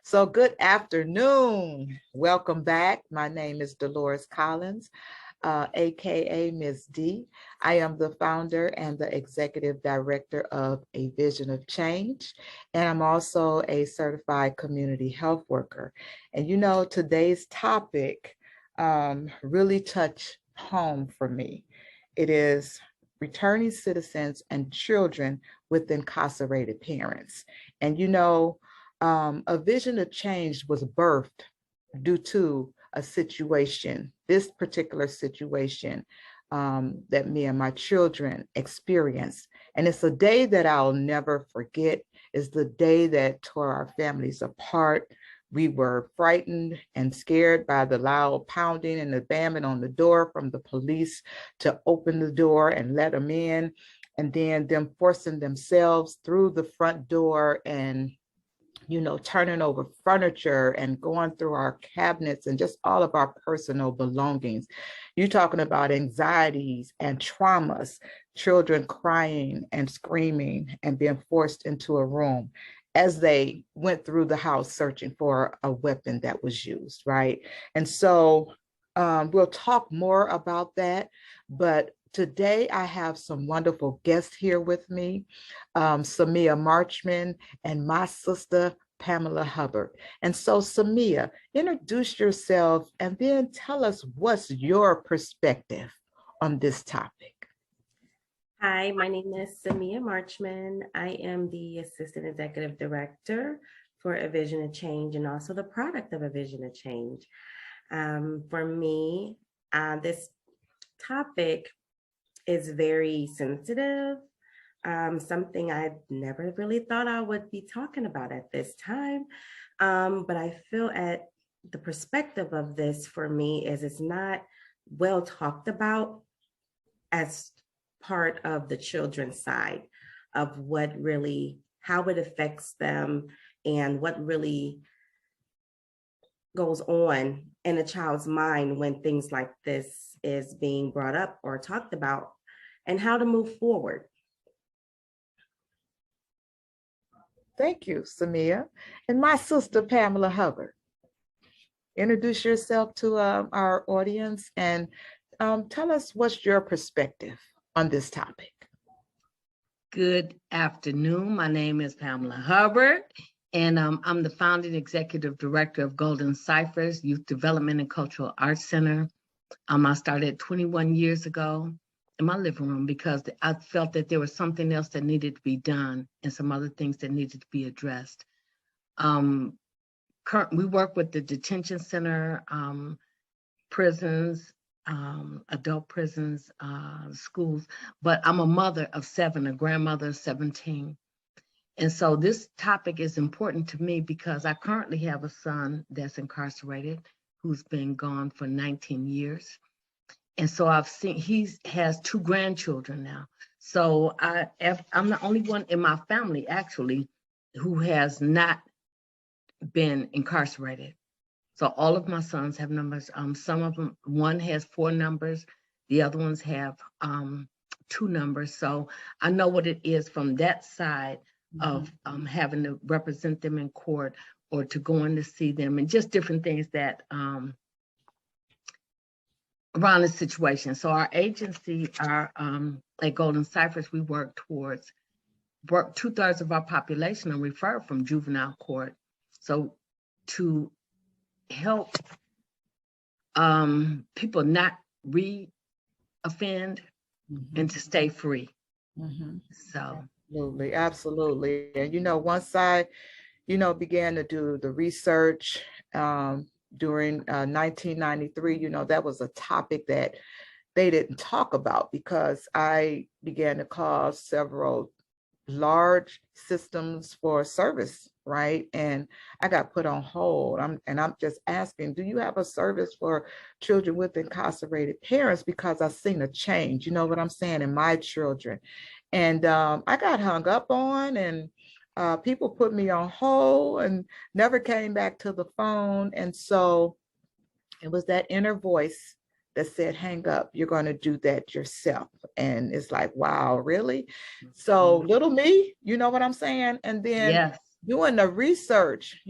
So good afternoon. Welcome back. My name is Dolores Collins, AKA Ms. D. I am the founder and the executive director of A Vision of Change, and I'm also a certified community health worker. And you know, today's topic really touched home for me. It is returning citizens and children with incarcerated parents. And you know, a vision of change was birthed due to a situation, this particular situation that me and my children experienced. And it's a day that I'll never forget. It's the day that tore our families apart. We were frightened and scared by the loud pounding and the banging on the door from the police to open the door and let them in, and then them forcing themselves through the front door and turning over furniture and going through our cabinets and just all of our personal belongings. You're talking about anxieties and traumas, children crying and screaming and being forced into a room as they went through the house searching for a weapon that was used, right? And so we'll talk more about that, but today I have some wonderful guests here with me, Samia Marchman and my sister, Pamela Hubbard. And so Samia, introduce yourself and then tell us what's your perspective on this topic. Hi, my name is Samia Marchman. I am the Assistant Executive Director for A Vision of Change and also the product of A Vision of Change. For me, this topic is very sensitive, something I never really thought I would be talking about at this time. But I feel at the perspective of this for me is it's not well talked about as part of the children's side of how it affects them and what really goes on in a child's mind when things like this is being brought up or talked about, and how to move forward. Thank you, Samia. And my sister, Pamela Hubbard. Introduce yourself to our audience and tell us what's your perspective on this topic. Good afternoon. My name is Pamela Hubbard, and I'm the founding executive director of Golden Ciphers Youth Development and Cultural Arts Center. I started 21 years ago in my living room because I felt that there was something else that needed to be done and some other things that needed to be addressed. We work with the detention center, prisons, adult prisons, schools, but I'm a mother of 7, a grandmother of 17. And so this topic is important to me because I currently have a son that's incarcerated who's been gone for 19 years. And so I've seen, he has 2 grandchildren now. So I'm the only one in my family actually who has not been incarcerated. So all of my sons have numbers. Some of them, one has 4 numbers, the other ones have 2 numbers. So I know what it is from that side of having to represent them in court or to go in to see them and just different things that around the situation. So our agency, at Golden Ciphers, we work 2/3 of our population are referred from juvenile court. So to help people not re-offend and to stay free. So Absolutely. And once I began to do the research during 1993, that was a topic that they didn't talk about because I began to call several large systems for service, right? And I got put on hold. I'm just asking, do you have a service for children with incarcerated parents? Because I've seen a change, you know what I'm saying, in my children. And I got hung up on, and people put me on hold and never came back to the phone. And so it was that inner voice that said, hang up, you're going to do that yourself. And it's like, wow, really? So little me, you know what I'm saying? And then doing the research,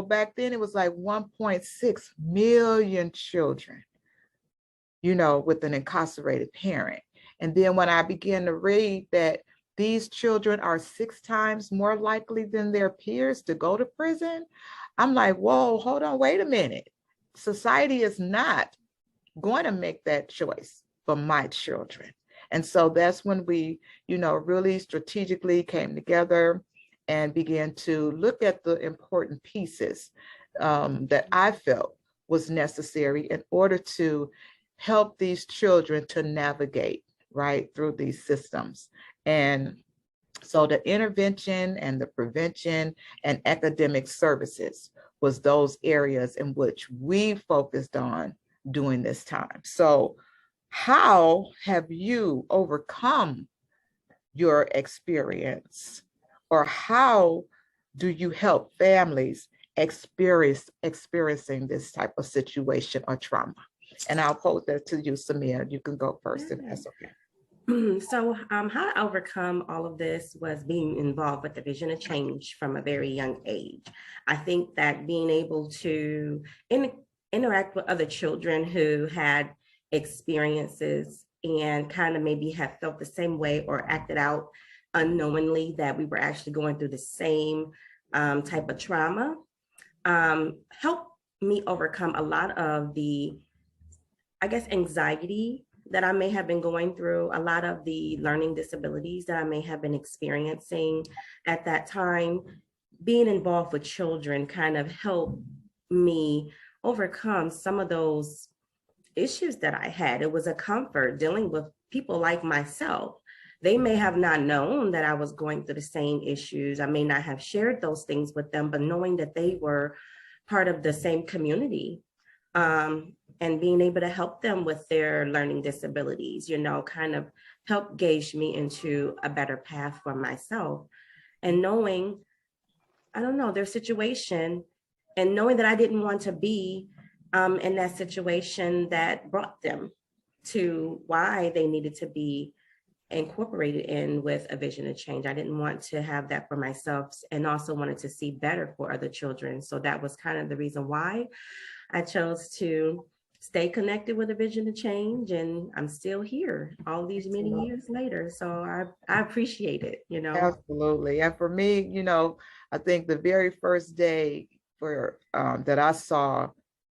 back then it was like 1.6 million children, with an incarcerated parent. And then when I began to read that these children are 6 times more likely than their peers to go to prison, I'm like, whoa, hold on, wait a minute. Society is not going to make that choice for my children. And so that's when we, really strategically came together and began to look at the important pieces that I felt was necessary in order to help these children to navigate right through these systems. And so the intervention and the prevention and academic services was those areas in which we focused on during this time. So how have you overcome your experience, or how do you help families experiencing this type of situation or trauma? And I'll pose that to you, Samia. You can go first if that's okay. So how I overcome all of this was being involved with the Vision of Change from a very young age. I think that being able to interact with other children who had experiences and kind of maybe have felt the same way or acted out unknowingly that we were actually going through the same type of trauma helped me overcome a lot of the, I guess, anxiety that I may have been going through, a lot of the learning disabilities that I may have been experiencing at that time. Being involved with children kind of helped me overcome some of those issues that I had. It was a comfort dealing with people like myself. They may have not known that I was going through the same issues. I may not have shared those things with them, but knowing that they were part of the same community, and being able to help them with their learning disabilities, kind of helped gauge me into a better path for myself. And knowing, I don't know, their situation, and knowing that I didn't want to be in that situation that brought them to why they needed to be incorporated in with a vision of change. I didn't want to have that for myself, and also wanted to see better for other children. So that was kind of the reason why I chose to stay connected with a vision of change, and I'm still here all these many years later. So I appreciate it, Absolutely. And for me, I think the very first day for that I saw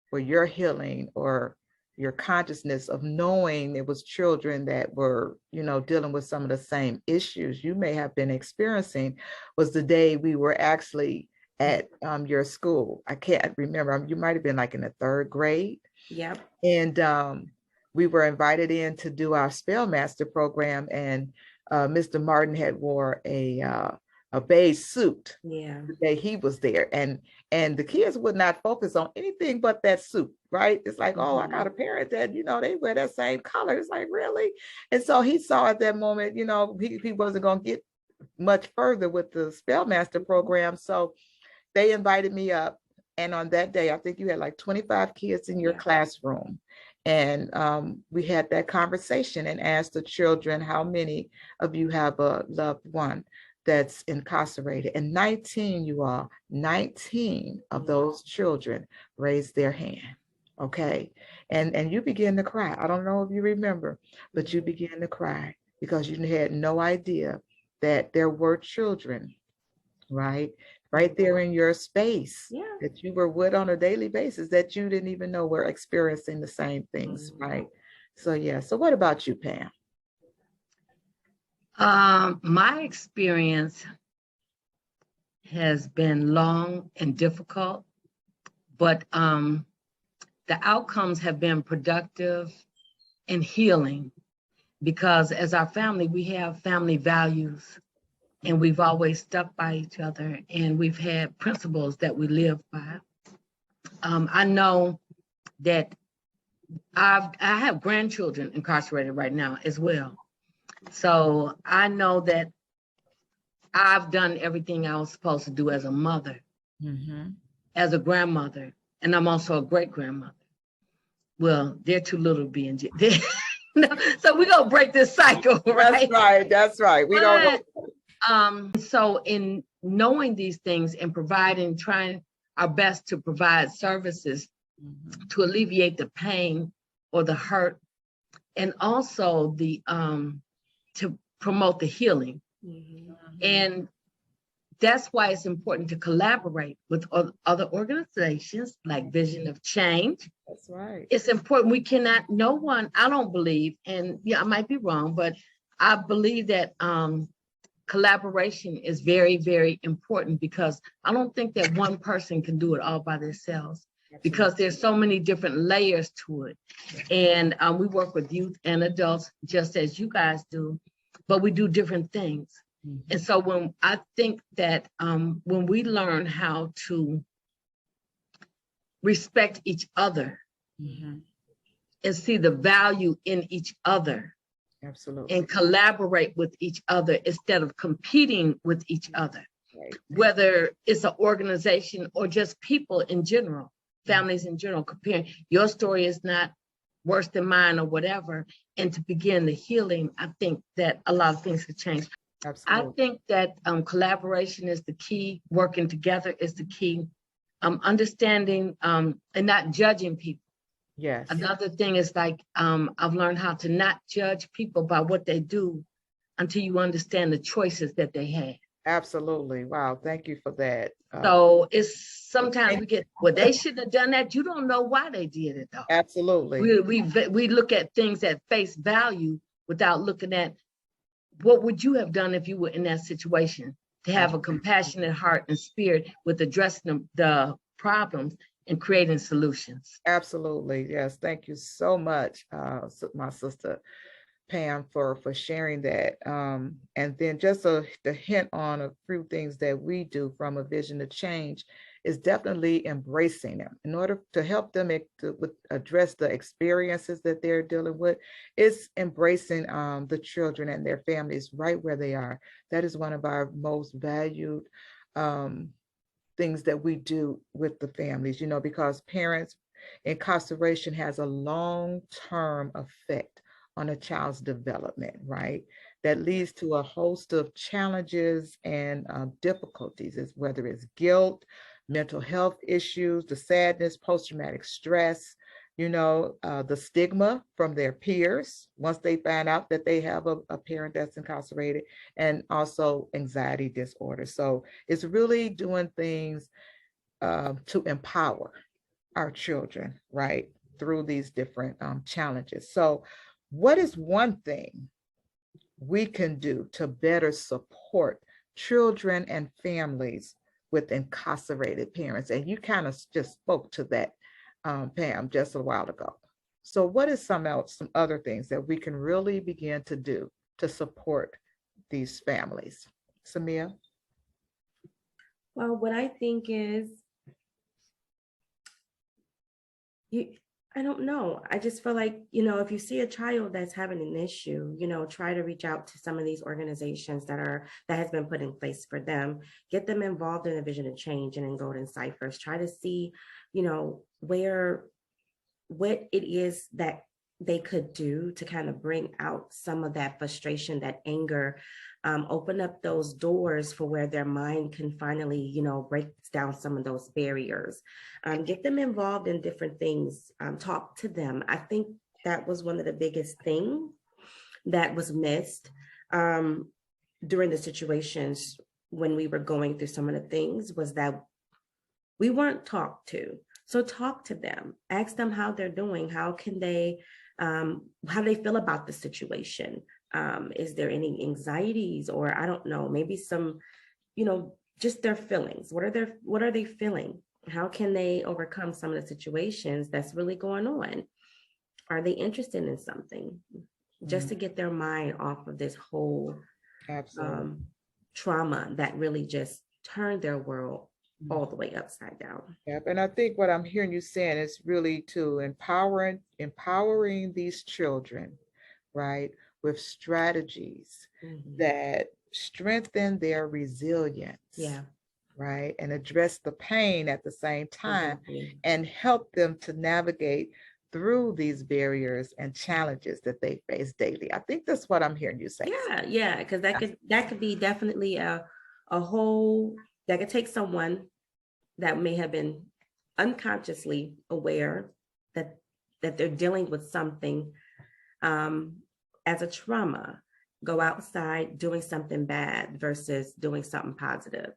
for your healing or your consciousness of knowing it was children that were, dealing with some of the same issues you may have been experiencing was the day we were actually at your school. I can't remember. You might have been like in the 3rd grade. Yep. And we were invited in to do our Spellmaster program, and Mr. Martin had wore a beige suit. Yeah. The day he was there, and the kids would not focus on anything but that suit, right? It's like, oh, I got a parent that, they wear that same color. It's like, really? And so he saw at that moment, he wasn't going to get much further with the Spellmaster program. So they invited me up. And on that day, I think you had like 25 kids in your classroom. And we had that conversation and asked the children, how many of you have a loved one that's incarcerated? And 19 of those children raised their hand. Okay. And you began to cry. I don't know if you remember, but you began to cry because you had no idea that there were children, right there in your space, that you were with on a daily basis, that you didn't even know were experiencing the same things, right? So yeah. So what about you, Pam? My experience has been long and difficult, but the outcomes have been productive and healing, because as our family, we have family values, and we've always stuck by each other, and we've had principles that we live by. I know that I have grandchildren incarcerated right now as well. So I know that I've done everything I was supposed to do as a mother, as a grandmother, and I'm also a great grandmother. Well, they're too little to be in jail. So we're gonna break this cycle, right? That's right. We don't. So in knowing these things and trying our best to provide services to alleviate the pain or the hurt, and also to promote the healing. And that's why it's important to collaborate with other organizations like Vision of Change. That's right. It's important. We cannot, no one, I don't believe, and yeah, I might be wrong, but I believe that collaboration is very, very important, because I don't think that one person can do it all by themselves, because there's so many different layers to it. And we work with youth and adults just as you guys do, but we do different things. And so when I think that when we learn how to respect each other and see the value in each other, absolutely, and collaborate with each other instead of competing with each other, right, whether it's an organization or just people in general, families in general, comparing your story is not worse than mine or whatever, and to begin the healing, I think that a lot of things could change. absolutely. I think that collaboration is the key, working together is the key, understanding and not judging people. Yes. Another thing is like, I've learned how to not judge people by what they do until you understand the choices that they had. Absolutely. Wow. Thank you for that. So it's sometimes we get, well, they shouldn't have done that. You don't know why they did it though. Absolutely. We look at things at face value without looking at what would you have done if you were in that situation, to have a compassionate heart and spirit with addressing the problems and creating solutions. Absolutely. Yes. Thank you so much, my sister Pam, for sharing that. And then just the hint on a few things that we do from a vision to change is definitely embracing them in order to help them address the experiences that they're dealing with. It's embracing the children and their families right where they are. That is one of our most valued things that we do with the families, because parents, incarceration has a long-term effect on a child's development, right? That leads to a host of challenges and difficulties, whether it's guilt, mental health issues, the sadness, post-traumatic stress, the stigma from their peers once they find out that they have a parent that's incarcerated, and also anxiety disorder. So it's really doing things to empower our children, right, through these different challenges. So what is one thing we can do to better support children and families with incarcerated parents? And you kind of just spoke to that, Pam, just a while ago. So what is some other things that we can really begin to do to support these families? Samia? Well, what I think is, I don't know. I just feel like, if you see a child that's having an issue, try to reach out to some of these organizations that has been put in place for them, get them involved in a vision of change and in golden ciphers, try to see, what it is that they could do to kind of bring out some of that frustration, that anger, open up those doors for where their mind can finally, break down some of those barriers, get them involved in different things, talk to them. I think that was one of the biggest things that was missed during the situations when we were going through some of the things, was that we weren't talked to. So talk to them, ask them how they're doing, how they feel about the situation. Is there any anxieties, or I don't know, maybe some, just their feelings. What are they feeling? How can they overcome some of the situations that's really going on? Are they interested in something? Just to get their mind off of this whole trauma that really just turned their world all the way upside down. Yep. And I think what I'm hearing you saying is really to empowering these children, right, with strategies that strengthen their resilience. Yeah. Right. And address the pain at the same time, and help them to navigate through these barriers and challenges that they face daily. I think that's what I'm hearing you say. Yeah, because that could be definitely a whole, that could take someone that may have been unconsciously aware that they're dealing with something as a trauma, go outside doing something bad versus doing something positive.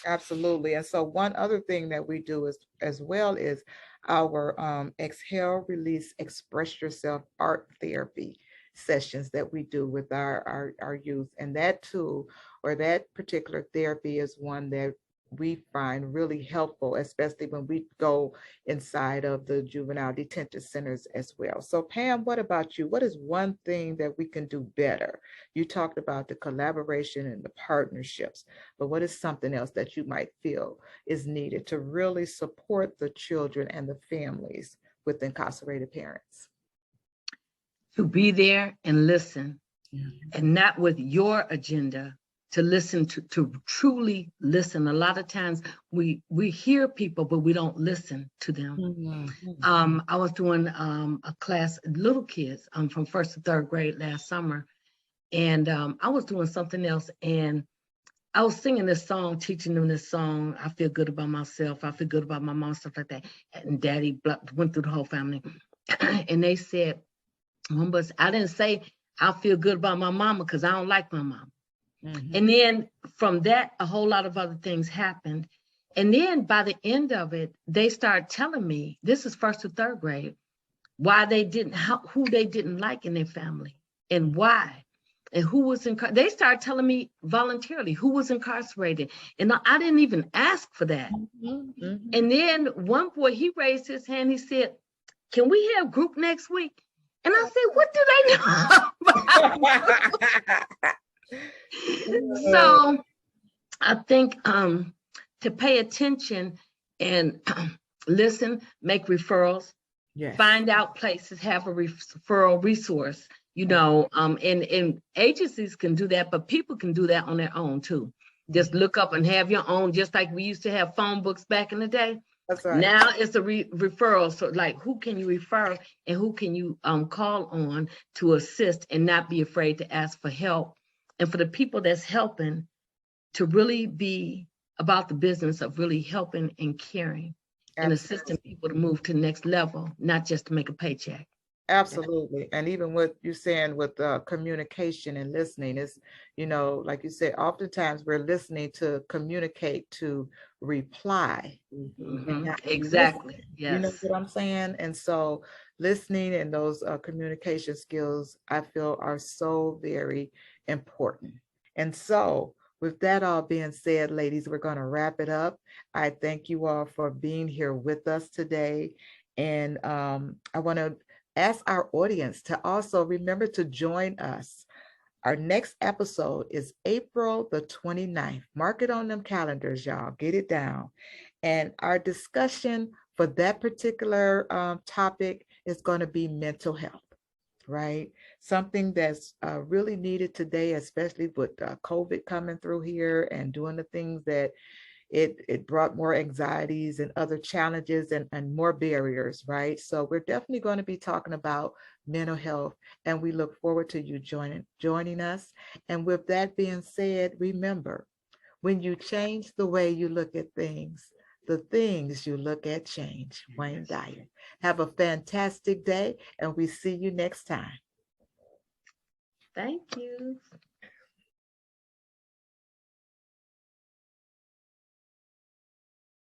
Absolutely. And so one other thing that we do is as well is our exhale, release, express yourself art therapy sessions that we do with our youth. And that tool or that particular therapy is one that we find really helpful, especially when we go inside of the juvenile detention centers as well. So Pam, what about you? What is one thing that we can do better? You talked about the collaboration and the partnerships, but what is something else that you might feel is needed to really support the children and the families with incarcerated parents? To be there and listen, and not with your agenda, to listen, to truly listen. A lot of times we hear people, but we don't listen to them. Mm-hmm. I was doing a class, little kids, from 1st to 3rd grade last summer, and I was doing something else, and I was singing this song, teaching them this song. I feel good about myself. I feel good about my mom, stuff like that. And Daddy went through the whole family, and they said, but I didn't say I feel good about my mama because I don't like my mom. Mm-hmm. And then from that, a whole lot of other things happened. And then by the end of it, they started telling me, this is 1st to 3rd grade, why they didn't, who they didn't like in their family and why. And who was they started telling me voluntarily who was incarcerated. And I didn't even ask for that. Mm-hmm. And then one boy, he raised his hand. He said, can we have group next week? And I said, what do they know? So I think to pay attention and listen, make referrals, Yes. find out places, have a referral resource, and agencies can do that, but people can do that on their own too. Just look up and have your own, just like we used to have phone books back in the day. That's right. Now it's a referral. So like, who can you refer and who can you call on to assist and not be afraid to ask for help? And for the people that's helping, to really be about the business of really helping and caring. Absolutely. And assisting people to move to the next level, not just to make a paycheck. Absolutely. And even what you're saying with communication and listening is, like you said, oftentimes we're listening to communicate, to reply. Mm-hmm. Exactly. Listen. Yes. You know what I'm saying? And so listening and those communication skills, I feel, are so very important. And so with that all being said, ladies, we're going to wrap it up. I thank you all for being here with us today. And I want to ask our audience to also remember to join us. Our next episode is April the 29th. Mark it on them calendars, y'all. Get it down. And our discussion for that particular topic is going to be mental health, right? Something that's really needed today, especially with COVID coming through here and doing the things that it brought more anxieties and other challenges and more barriers, right? So we're definitely going to be talking about mental health, and we look forward to you joining us. And with that being said, remember, when you change the way you look at things, the things you look at change. Wayne Dyer. Have a fantastic day, and we see you next time. Thank you.